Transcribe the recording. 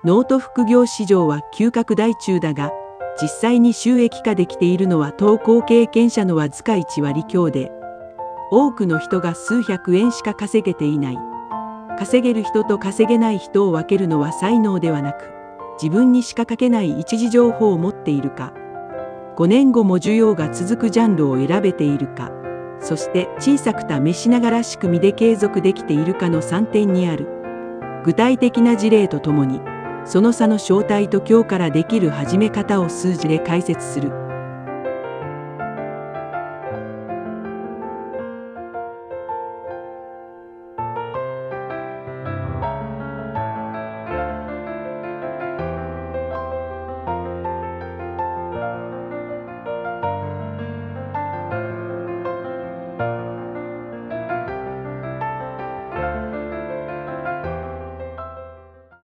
ノート副業市場は急拡大中だが、実際に収益化できているのは投稿経験者のわずか1割強で、多くの人が数百円しか稼げていない。稼げる人と稼げない人を分けるのは才能ではなく、自分にしか書けない一次情報を持っているか、5年後も需要が続くジャンルを選べているか、そして小さく試しながら仕組みで継続できているかの3点にある。具体的な事例とともに、その差の正体と今日からできる始め方を数字で解説する。